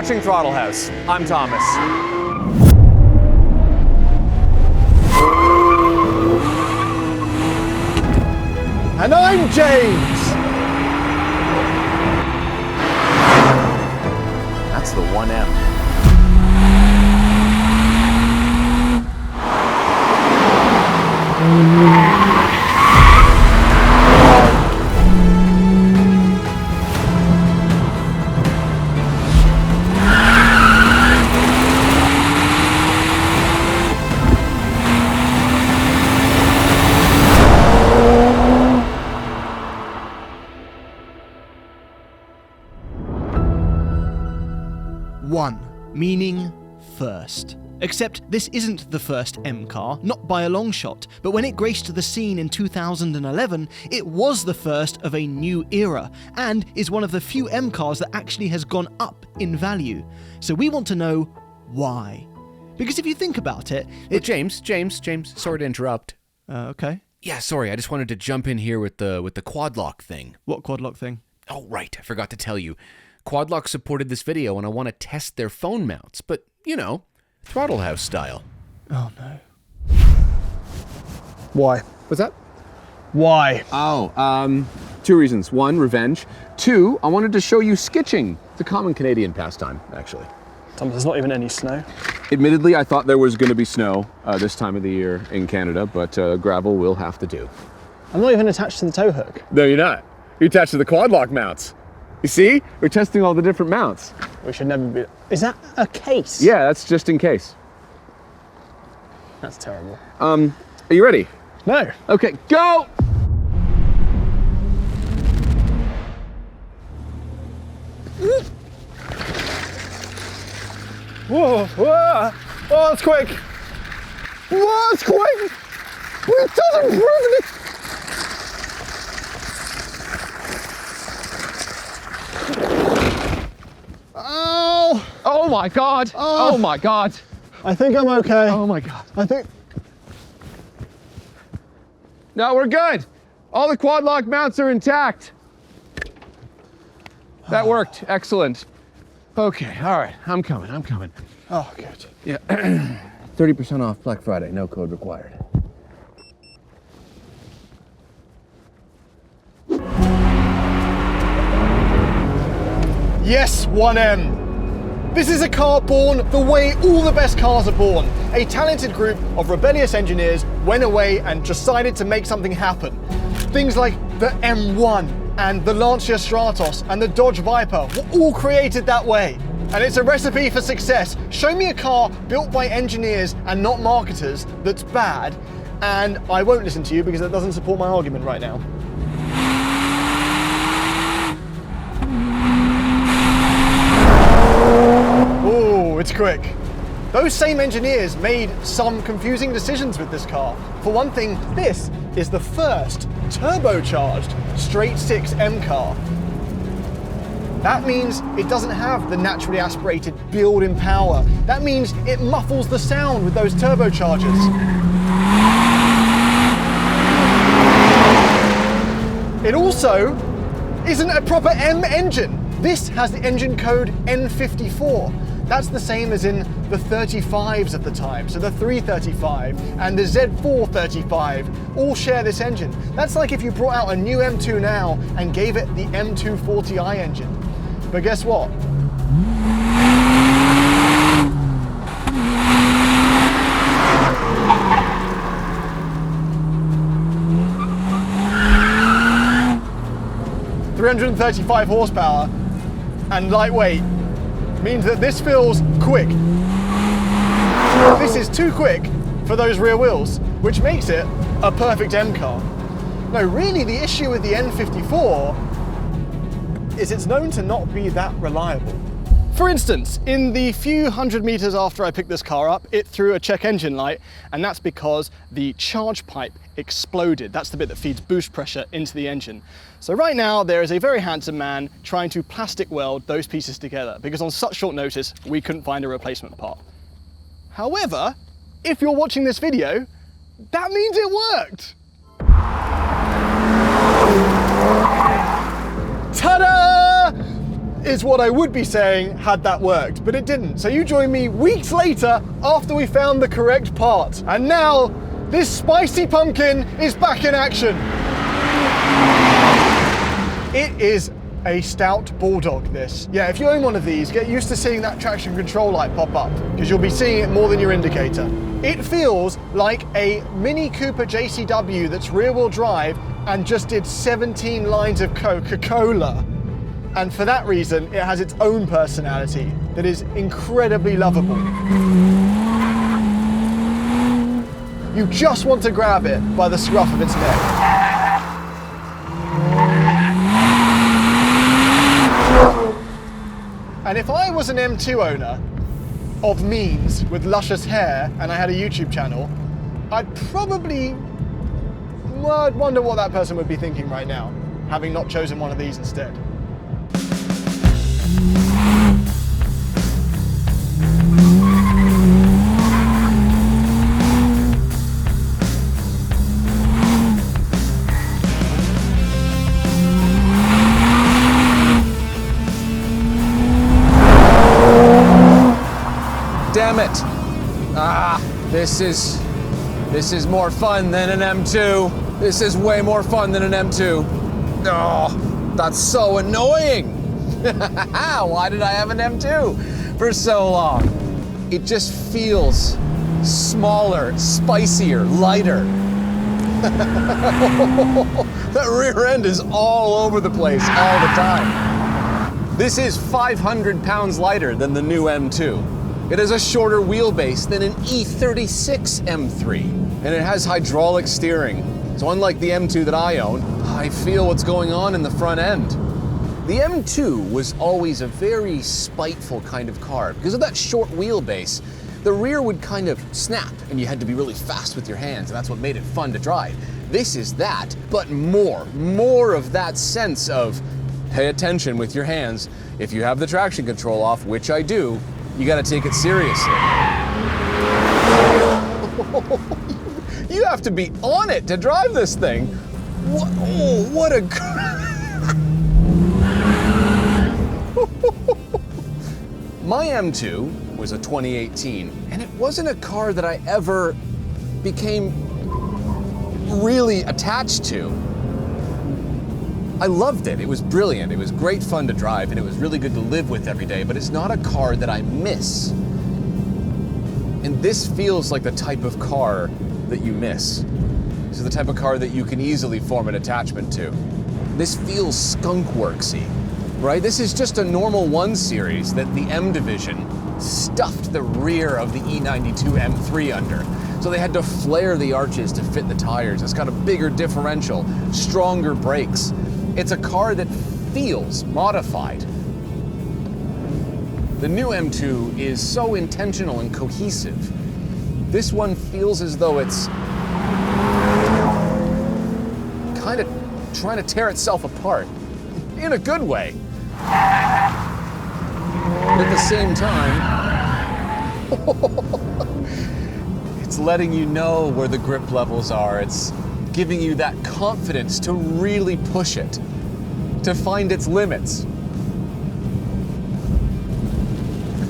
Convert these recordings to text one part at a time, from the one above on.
watching Throttle House. I'm Thomas. And I'm James! That's the 1M. One, meaning first. Except this isn't the first M car, not by a long shot, but when it graced the scene in 2011, it was the first of a new era, and is one of the few M cars that actually has gone up in value. So we want to know why. Because if you think about it... James, sorry to interrupt. Okay. Yeah, sorry, I just wanted to jump in here with the Quadlock thing. What Quadlock thing? Oh, right, I forgot to tell you. Quadlock supported this video and I want to test their phone mounts, but, you know, Throttle House style. Oh, no. Why? What's that? Why? Oh, two reasons. One, revenge. Two, I wanted to show you skitching. It's a common Canadian pastime, actually. Thomas, there's not even any snow. Admittedly, I thought there was going to be snow this time of the year in Canada, but gravel will have to do. I'm not even attached to the tow hook. No, you're not. You're attached to the Quadlock mounts. You see? We're testing all the different mounts. We should never be... Is that a case? Yeah, that's just in case. That's terrible. Are you ready? No. Okay, go! Whoa, whoa! Oh, that's quick! Whoa, it's quick! It doesn't prove it! Oh! Oh my God! Oh my God! I think I'm okay. Oh my God! I think... No, we're good. All the Quadlock mounts are intact. That worked. Excellent. Okay, all right. I'm coming. Oh, good. Yeah. 30% off Black Friday. No code required. Yes, 1M. This is a car born the way all the best cars are born. A talented group of rebellious engineers went away and decided to make something happen. Things like the M1 and the Lancia Stratos and the Dodge Viper were all created that way. And it's a recipe for success. Show me a car built by engineers and not marketers that's bad, and I won't listen to you because that doesn't support my argument right now. Oh, it's quick. Those same engineers made some confusing decisions with this car. For one thing, this is the first turbocharged straight 6 M car. That means it doesn't have the naturally aspirated build-in power. That means it muffles the sound with those turbochargers. It also isn't a proper M engine. This has the engine code N54. That's the same as in the 35s at the time. So the 335 and the Z435 all share this engine. That's like if you brought out a new M2 now and gave it the M240i engine. But guess what? ...335 horsepower and lightweight means that this feels quick. This is too quick for those rear wheels, which makes it a perfect M car. No, really the issue with the N54 is it's known to not be that reliable. For instance, in the few hundred meters after I picked this car up, it threw a check engine light, and that's because the charge pipe exploded. That's the bit that feeds boost pressure into the engine. So right now, there is a very handsome man trying to plastic weld those pieces together, because on such short notice, we couldn't find a replacement part. However, if you're watching this video, that means it worked. Ta-da! is what I would be saying had that worked, but it didn't. So you join me weeks later after we found the correct part. And now, this spicy pumpkin is back in action. It is a stout bulldog, this. Yeah, if you own one of these, get used to seeing that traction control light pop up, because you'll be seeing it more than your indicator. It feels like a Mini Cooper JCW that's rear-wheel drive and just did 17 lines of Coca-Cola. And for that reason, it has its own personality that is incredibly lovable. You just want to grab it by the scruff of its neck. And if I was an M2 owner of means with luscious hair and I had a YouTube channel, I'd wonder what that person would be thinking right now, having not chosen one of these instead. Damn it! This is more fun than an M2. This is way more fun than an M2. Oh, that's so annoying. Why did I have an M2 for so long? It just feels smaller, spicier, lighter. That rear end is all over the place all the time. This is 500 pounds lighter than the new M2. It has a shorter wheelbase than an E36 M3, and it has hydraulic steering. So unlike the M2 that I own, I feel what's going on in the front end. The M2 was always a very spiteful kind of car. Because of that short wheelbase, the rear would kind of snap, and you had to be really fast with your hands, and that's what made it fun to drive. This is that, but more of that sense of pay attention with your hands. If you have the traction control off, which I do, you gotta take it seriously. You have to be on it to drive this thing. What a... My M2 was a 2018, and it wasn't a car that I ever became really attached to. I loved it. It was brilliant. It was great fun to drive, and it was really good to live with every day, but it's not a car that I miss. And this feels like the type of car that you miss. This is the type of car that you can easily form an attachment to. This feels skunk-worksy, right? This is just a normal 1 Series that the M division stuffed the rear of the E92 M3 under. So they had to flare the arches to fit the tires. It's got a bigger differential, stronger brakes. It's a car that feels modified. The new M2 is so intentional and cohesive. This one feels as though it's kind of trying to tear itself apart in a good way. At the same time, it's letting you know where the grip levels are. It's giving you that confidence to really push it, to find its limits.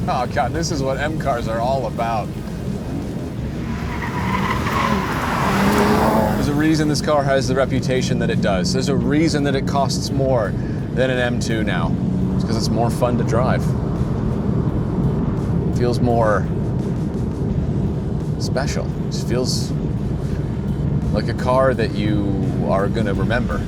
Oh God, this is what M cars are all about. There's a reason this car has the reputation that it does. There's a reason that it costs more than an M2 now. It's because it's more fun to drive. It feels more special. It just feels like a car that you are gonna remember.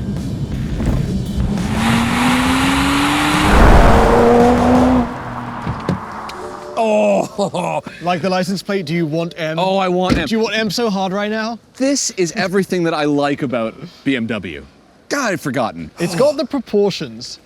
Oh! Like the license plate, do you want M? Oh, I want M. Do you want M so hard right now? This is everything that I like about BMW. God, I'd forgotten. It's got the proportions.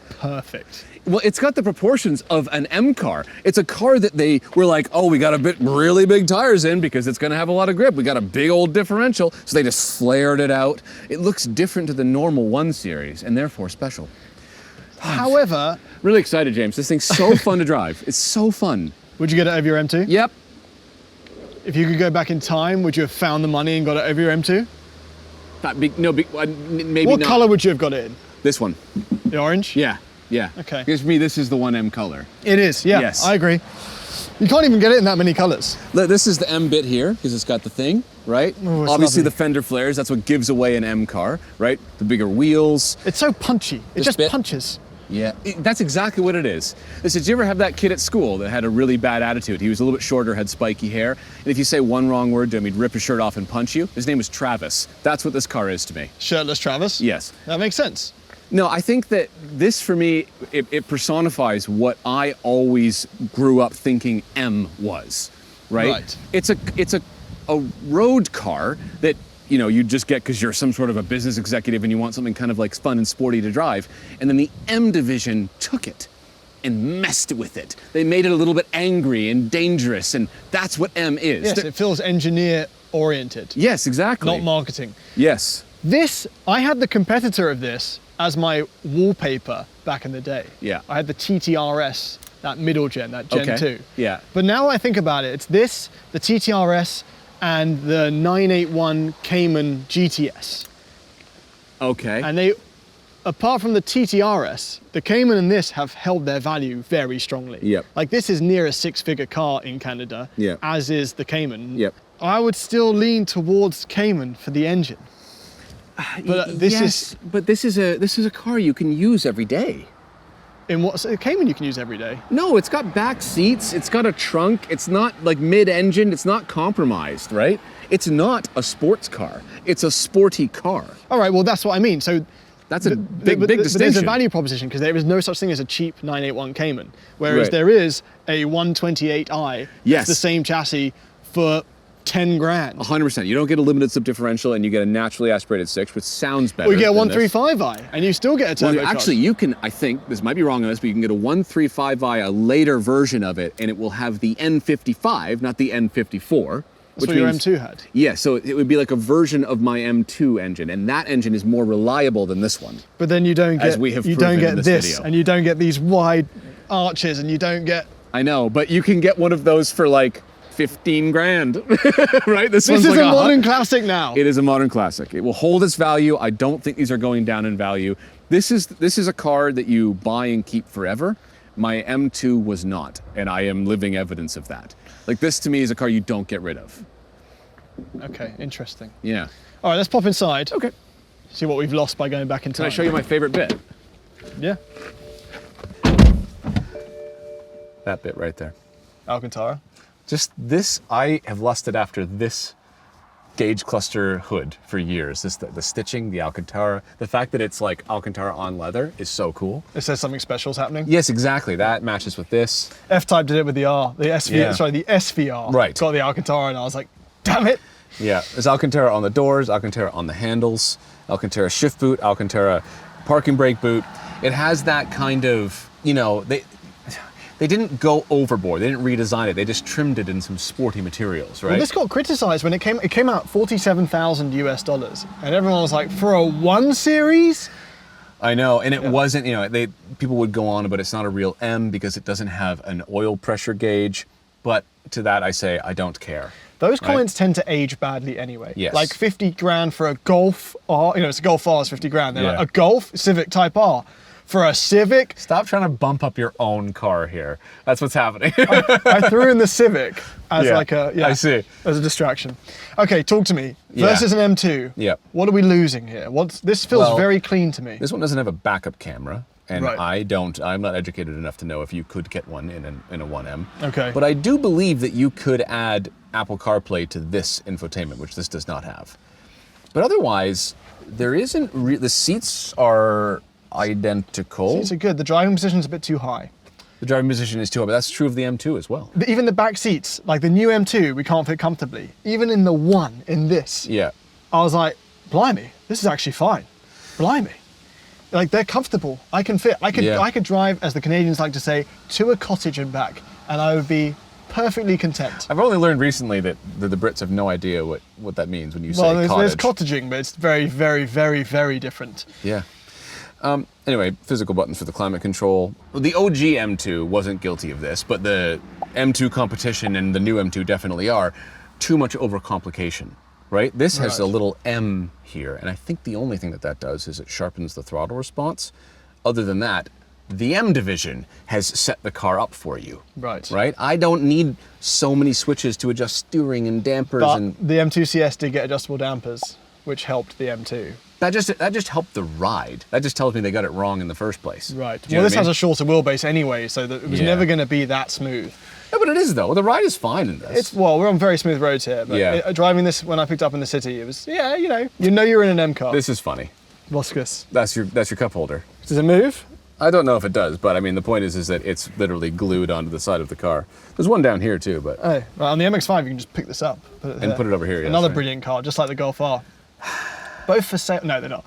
Perfect. Well, it's got the proportions of an M car. It's a car that they were like, oh, we got really big tires in because it's gonna have a lot of grip. We got a big old differential, so they just flared it out. It looks different to the normal 1 Series and therefore special. However, Really excited, James. This thing's so fun to drive. It's so fun. would you get it over your M2? Yep. If you could go back in time, would you have found the money and got it over your M2? Maybe What not. color would you have got it in? This one. The orange? Yeah. Yeah. Okay. Because for me, this is the 1M color. It is, yeah, Yes. I agree. You can't even get it in that many colors. Look, this is the M bit here because it's got the thing, right? Oh, it's Obviously, lovely. the fender flares. That's what gives away an M car, right? The bigger wheels. It's so punchy. It This just bit. punches. Yeah, that's exactly what it is. Did you ever have that kid at school that had a really bad attitude? He was a little bit shorter, had spiky hair, and if you say one wrong word to him, he'd rip his shirt off and punch you? His name was Travis. That's what this car is to me. Shirtless Travis? Yes. That makes sense. No, I think that this, for me, it personifies what I always grew up thinking M was, right? Right. It's a road car that, you know, you just get because you're some sort of a business executive and you want something kind of like fun and sporty to drive. And then the M division took it and messed with it. They made it a little bit angry and dangerous, and that's what M is. Yes, it feels engineer oriented, Yes, exactly. not marketing. Yes. This, I had the competitor of this as my wallpaper back in the day. Yeah. I had the TTRS, that middle gen, that Gen Okay. 2. Yeah. But now I think about it, it's this, the TTRS, and the 981 Cayman GTS. Okay. And they, apart from the TTRS, the Cayman and this have held their value very strongly. Yep. Like this is near a 6-figure car in Canada, Yep. as is the Cayman. Yep. I would still lean towards Cayman for the engine. But this is, But this is a car you can use every day. in what, a Cayman you can use every day. No, it's got back seats, it's got a trunk, it's not like mid-engine, it's not compromised, right? It's not a sports car, it's a sporty car. All right, well, that's what I mean. So That's a big but there's a distinction. value proposition because there is no such thing as a cheap 981 Cayman, whereas Right. there is a 128i. Yes. The same chassis for 10 grand. 100%. You don't get a limited slip differential and you get a naturally aspirated 6, which sounds better. Or you get a than this. 135i and you still get a turbo. Well, actually, you can, I think, this might be wrong on this, but you can get a 135i, a later version of it, and it will have the N55, not the N54. That's what your M2 had. Yeah, so it would be like a version of my M2 engine, and that engine is more reliable than this one. But then you don't get, As we have you don't proven get in this this, video. and you don't get these wide arches, and you don't get. I know, but you can get one of those for like 15 grand, right? This one's is like a modern classic now. It is a modern classic. It will hold its value. I don't think these are going down in value. This is a car that you buy and keep forever. My M2 was not, and I am living evidence of that. Like this to me is a car you don't get rid of. Okay, interesting. Yeah. All right, let's pop inside. Okay. See what we've lost by going back in Can time. I show you my favorite bit? Yeah. That bit right there. Alcantara. Just this, I have lusted after this gauge cluster hood for years. The stitching, the Alcantara, the fact that it's like Alcantara on leather is so cool. It says something special's happening. Yes, exactly. That matches with this. F-Type did it with the R, the SV, Yeah. sorry, the SVR. Right. Got the Alcantara, and I was like, damn it. Yeah, there's Alcantara on the doors, Alcantara on the handles, Alcantara shift boot, Alcantara parking brake boot. It has that kind of, you know, they didn't go overboard. They didn't redesign it. They just trimmed it in some sporty materials, right? Well, this got criticized when it came out $47,000 US, and everyone was like, for a 1 Series? I know, and it wasn't, you know, people would go on, but it's not a real M because it doesn't have an oil pressure gauge. But to that I say, I don't care. Those Right. comments tend to age badly anyway. Yes. Like 50 grand for a Golf R, you know, it's a Golf R is 50 grand. They're Yeah. like, a Golf Civic Type R. For a Civic, Stop trying to bump up your own car here. That's what's happening. I threw in the Civic as Yeah, like a, I see. as a distraction. Okay, talk to me. Yeah. Versus an M2. Yeah. What are we losing here? This feels Well, very clean to me. This one doesn't have a backup camera, and Right. I'm not educated enough to know if you could get one in a 1M. Okay. But I do believe that you could add Apple CarPlay to this infotainment, which this does not have. But otherwise, there isn't, the seats are identical. Seats are good. The driving position's a bit too high. The driving position is too high, but that's true of the M2 as well. Even the back seats, like the new M2, we can't fit comfortably. Even in the one, in this, Yeah. I was like, blimey, this is actually fine. Blimey. Like they're comfortable. I can fit. I could drive, as the Canadians like to say, to a cottage and back, and I would be perfectly content. I've only learned recently that the Brits have no idea what that means when you say Well, there's cottage. cottaging, but it's very, very, very, very different. Yeah. Anyway, physical buttons for the climate control. The OG M2 wasn't guilty of this, but the M2 competition and the new M2 definitely are. Too much overcomplication, right? This has a little M here, and I think the only thing that does is it sharpens the throttle response. Other than that, the M division has set the car up for you. Right. Right? I don't need so many switches to adjust steering and dampers But and the M2 CS did get adjustable dampers, which helped the M2. that just helped the ride. That just tells me they got it wrong in the first place. Right. Do you know Well, what this I mean? has a shorter wheelbase anyway, so that it was Yeah. never going to be that smooth. No, but it is though. The ride is fine in this. Well, we're on very smooth roads here, but Yeah. driving this when I picked up in the city, it was, you're in an M car. This is funny. Voskus. That's your cup holder. Does it move? I don't know if it does, but I mean the point is that it's literally glued onto the side of the car. There's one down here too, but Oh, right, on the MX-5 you can just pick this up. and put it over here. Yes, Another right. brilliant car, just like the Golf R. Both for sale. No, they're not.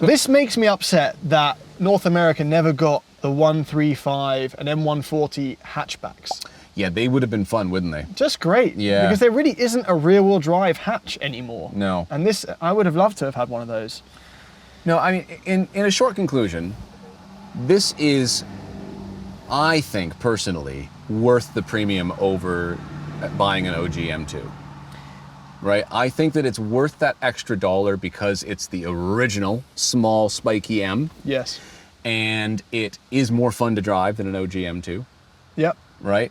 This makes me upset that North America never got the 135 and M140 hatchbacks. Yeah, they would have been fun, wouldn't they? Just great. Yeah. Because there really isn't a rear-wheel drive hatch anymore. No. And this, I would have loved to have had one of those. No, I mean, in a short conclusion, this is, I think personally, worth the premium over buying an OG M2. Right? I think that it's worth that extra $1 because it's the original small spiky M, Yes. and it is more fun to drive than an OG M2, Yep. right?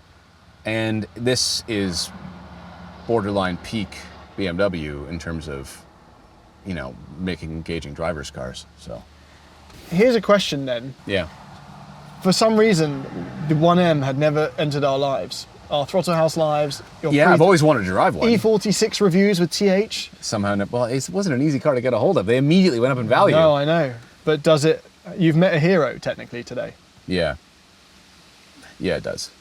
And this is borderline peak BMW in terms of, making engaging drivers' cars. So, Here's a question then. yeah. For some reason, the 1M had never entered our lives. Our Throttle House lives. Your Yeah, I've always wanted to drive one. E46 reviews with TH. Somehow, well, it wasn't an easy car to get a hold of. They immediately went up in value. No, I know. But does it... You've met a hero, technically, today. Yeah. Yeah, it does.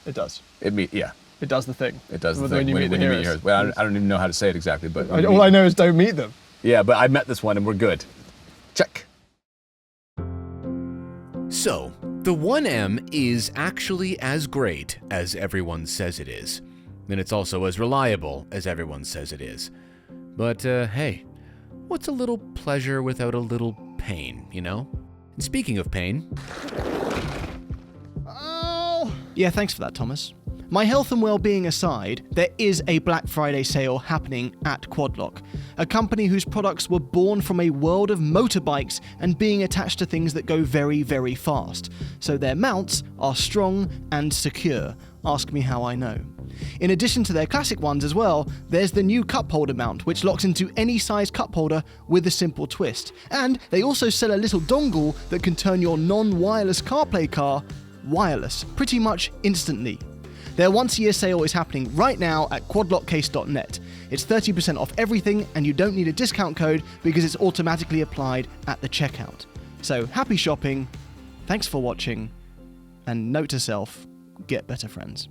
It does. Yeah, It does the thing. it does the When thing. you meet the heroes. heroes. Well, I don't even know how to say it exactly, but All I know is don't meet them. yeah, but I met this one and we're good. Check. So, the 1M is actually as great as everyone says it is. And it's also as reliable as everyone says it is. But, hey, what's a little pleasure without a little pain, you know? And speaking of pain... Yeah, thanks for that, Thomas. My health and well-being aside, there is a Black Friday sale happening at Quadlock, a company whose products were born from a world of motorbikes and being attached to things that go very, very fast. So their mounts are strong and secure. Ask me how I know. In addition to their classic ones as well, there's the new cup holder mount, which locks into any size cup holder with a simple twist. And they also sell a little dongle that can turn your non-wireless CarPlay car wireless pretty much instantly. Their once-a-year sale is happening right now at quadlockcase.net. It's 30% off everything, and you don't need a discount code because it's automatically applied at the checkout. So happy shopping, thanks for watching, and note to self, get better friends.